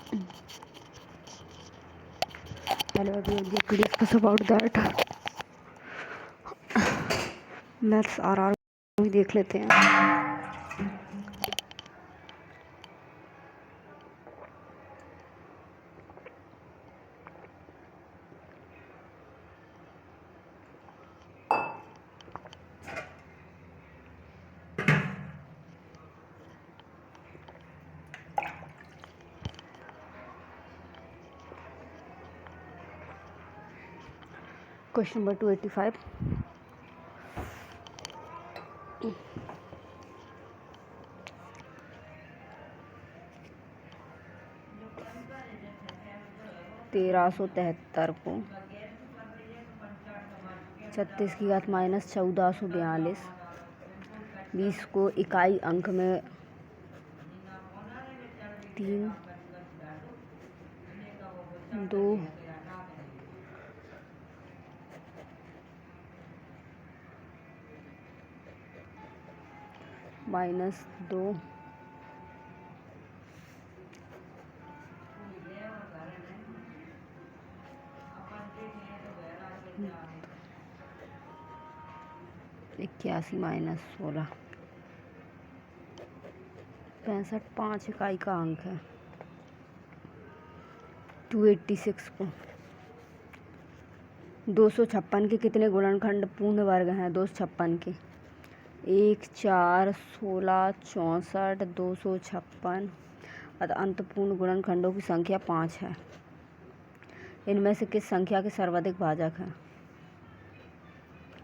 Hello everyone, we discuss about that. Maths आर भी देख लेते हैं. Question number 285. (1373) को 36 की घात माइनस 1442, 20 को इकाई अंक में 3, 2 माइनस 2 81 माइनस 16 65 5 इकाई का अंक है. 286 को 256 के कितने गुणनखंड पूर्ण वर्ग हैं? 256 के 1, 4, 16, 64, 256 अतः अंत पूर्ण गुणनखंडों की संख्या 5 है. इनमें से किस संख्या के सर्वाधिक भाजक हैं?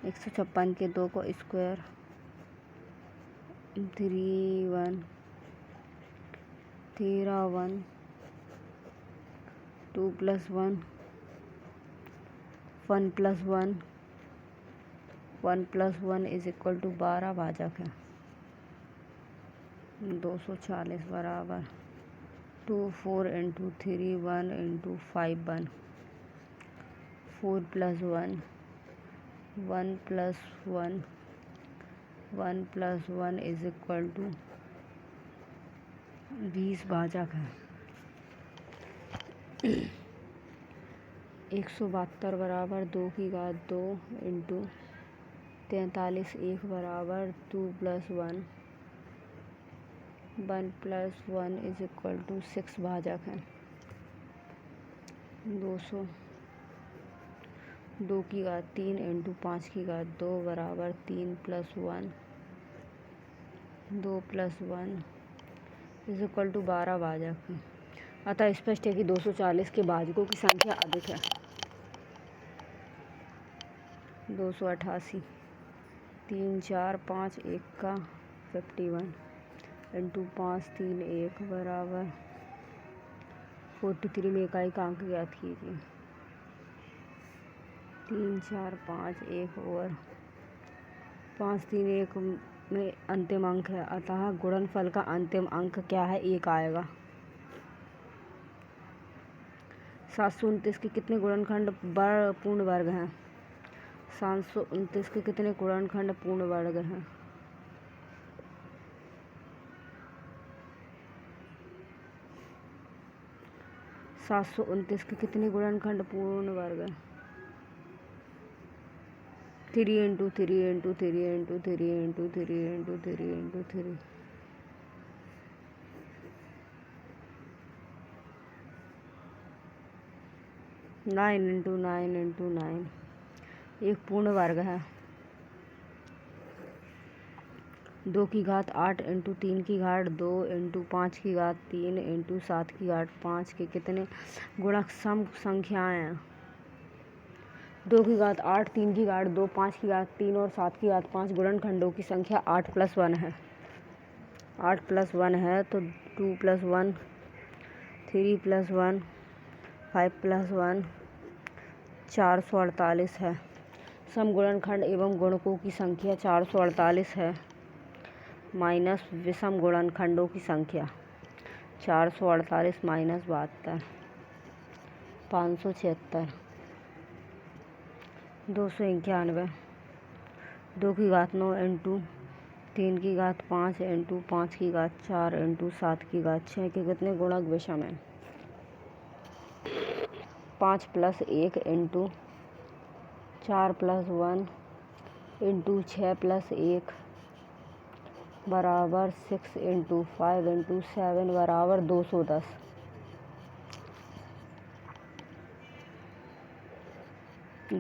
156 के 2 को स्क्वायर 3 1 13 1 2 + 1 1 + 1 1 + 1 = 12 भाजक है. 240 बराबर 2 4 × 3 1 × 5 1 4 + 1 1 + 1 1 + 1 = 20 भाजक है. 172 बराबर 2 की घात 2 × 43 1 बराबर 2 + 1 1 + 1 = 6 भाजक है. 200 2 की घात 3 × 5 की घात 2 बराबर 3 + 1 2 + 1 = 12 भाजक है. अतः स्पष्ट है कि 240 के भाजकों की संख्या अधिक है. 288 3 4 5 1 का 51 × 5 3 1 बराबर 43 में इकाई का अंक ज्ञात कीजिए. 3 4 5 1 और 5 3 1 में अंतिम अंक है, अतः गुणनफल का अंतिम अंक क्या है? 1 आएगा. 729 के कितने गुणनखंड पूर्ण वर्ग हैं? 729 के कितने गुणनखंड पूर्ण वर्ग हैं? 729 के कितने गुणनखंड पूर्ण वर्ग हैं? 3 × 3 × 3 × 3 × 3 × 3 × 3 9 × 9 × 9 एक पूर्ण वर्ग है. 2 की घात 8 × 3 की घात 2 × 5 की घात 3 × 7 की घात 5 के कितने गुणक सम संख्याएं हैं? 2 की घात 8 3 की घात 2 5 की घात 3 और 7 की घात 5 गुणनखंडों की संख्या 8 + 1 है. 8 + 1 है तो 2 + 1 3 + 1 5 + 1 448 है. सम गुणनखंड एवं गुणकों की संख्या 448 है माइनस विषम गुणनखंडों की संख्या 448 - 72 576. 291 2 की घात 9 × 3 की घात 5 × 5 की घात 4 × 7 की घात 6 के कितने गुणक विषम हैं? 5 + 1 इंटू 4 + 1 इंटू 6 + 1 बराबर 6 इंटू 5 इंटू 7 बराबर 210।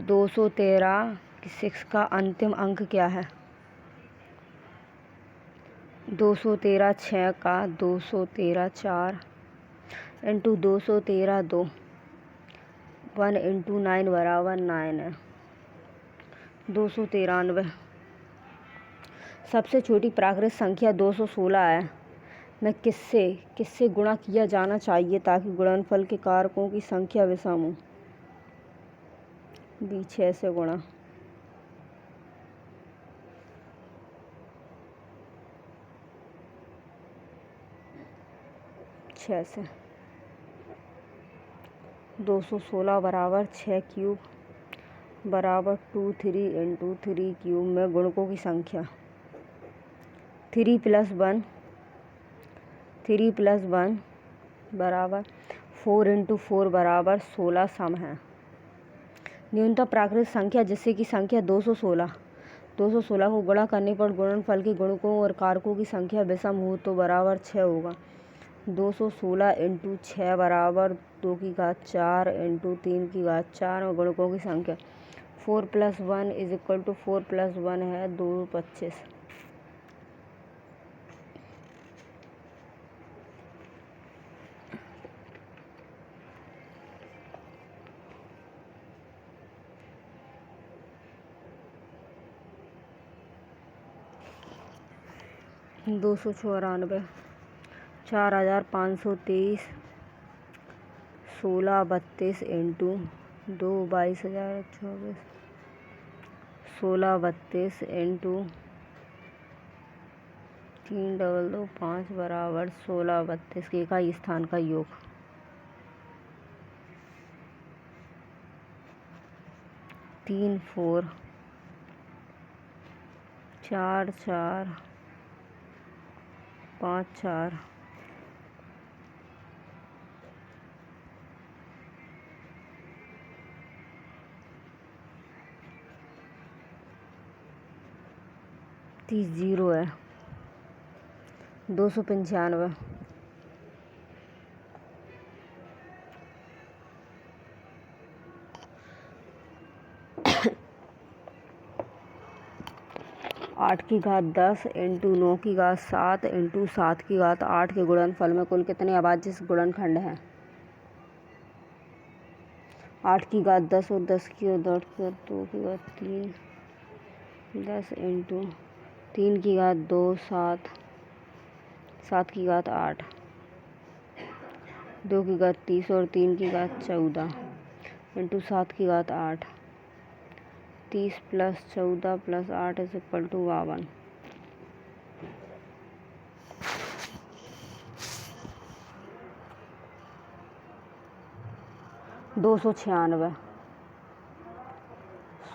213 6 का अंतिम अंक क्या है? 213 6 का 213 4 इंटू 213 2 1 इंटू 9 बराबर 9 है। 293 सबसे छोटी प्राकृत संख्या 216 है। मैं किससे गुणा किया जाना चाहिए ताकि गुणनफल के कारकों की संख्या विषम हो? बी 6 से गुणा। 6 से 216 बराबर 6 क्यूब बराबर 23 इंटू 3 क्यूब में गुणकों की संख्या 3 + 1 बराबर 4 इंटू 4 बराबर 16 सम है। न्यूनतम प्राकृत संख्या जिससे कि संख्या 216 को गुणा करने पर गुणनफल के गुणकों और कारकों की संख्या विषम हो तो बराबर 6 होगा। 216 इंटू 6 बराबर 2 की घात 4 इंटू 3 की घात 4 में गुणकों की संख्या 4 + 1 = 4 + 1 है 2 25। दो सौ 4523 16 32 इंटू 2 22,024 16 32 इंटू 3225 बराबर 16 32 के इकाई स्थान का योग 3 4 4 4 5 4 30 0 है। 295 8 की घात 10 इंटू 9 की घात 7 इंटू 7 की घात 8 के गुणनफल में कुल कितने अभाज्य गुणनखंड हैं? 8 की घात 10 और 10 की घात 8 की घात 2 की घात 3 10 इंटू 3 की घात 2 7 7 की घात 8 2 की घात 30 और 3 की घात 14 इंटू 7 की घात 8 30 + 14 + 8 = 52। 296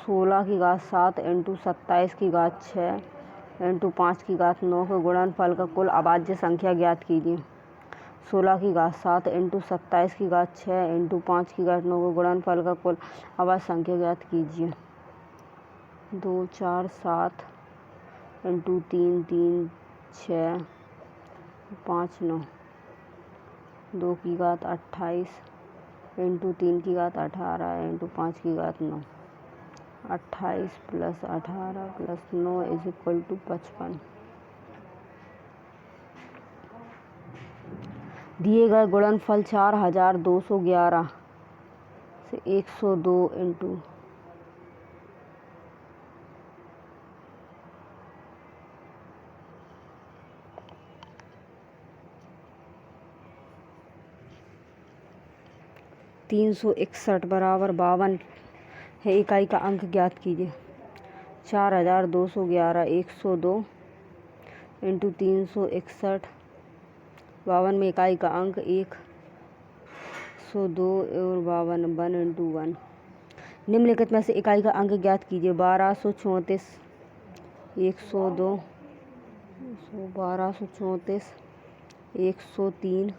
16 की घात 7 इंटू 27 की घात 6 इंटू 5 की घात 9 के गुणनफल का कुल अभाज्य संख्या ज्ञात कीजिए। 16 की घात 7 इंटू 27 की घात 6 इंटू 5 की घात 9 के गुणनफल का कुल अभाज्य संख्या ज्ञात कीजिए। 2 4 7 इंटू 3 3 6 5 9 2 की घात 28 इंटू 3 की घात 18 इंटू 5 की घात 9 28 + 18 + 9 = 55। दिए गए गुणनफल 4211 से 102 इंटू 361 बराबर 52 है। इकाई का अंक ज्ञात कीजिए। 4211 102 इंटू 361 52 में इकाई का अंक 102 और 52 1 इंटू 1। निम्नलिखित में से इकाई का अंक ज्ञात कीजिए। 1234 102 1234 103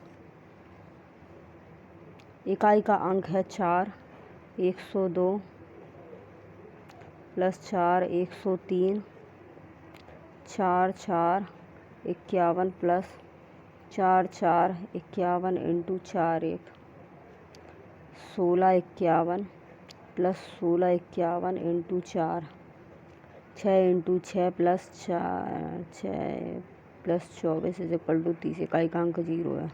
इकाई का अंक है 4, 102 plus 4 103, 4 4 51 plus 4 4 51 into 4 1 16 51 plus 16 51 into 4 6 into 6 plus 4 6 plus 24 is equal to 30। इकाई का अंक 0 है।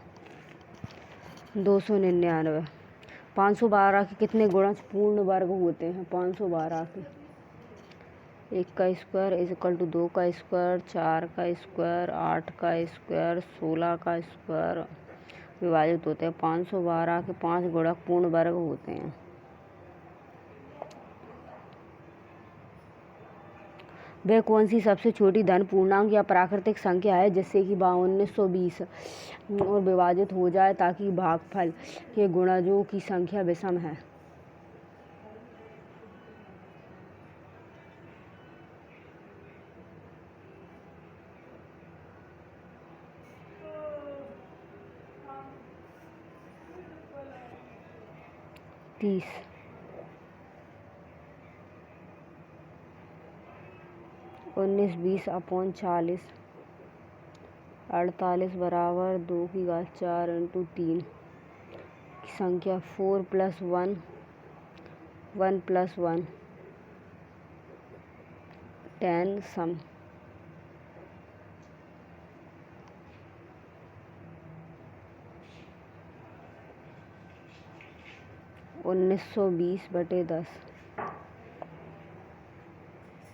299 512 के कितने गुणज पूर्ण वर्ग होते हैं? 512 के 1 का स्क्वायर इज इक्वल टू 2 का स्क्वायर, 4 का स्क्वायर, 8 का स्क्वायर, 16 का स्क्वायर विभाजित होते हैं। 512 के 5 गुणक पूर्ण वर्ग होते हैं। वह कौन सी सबसे छोटी धन पूर्णांक या प्राकृतिक संख्या है जिससे कि 1920 और विभाजित हो जाए ताकि भागफल के गुणजों की संख्या विषम है? तीस। 19 20 अपॉन 40 48 बराबर 2 की घात 4 इंटू 3 की संख्या 4 प्लस 1 1 प्लस 1 10 सम 1920/10।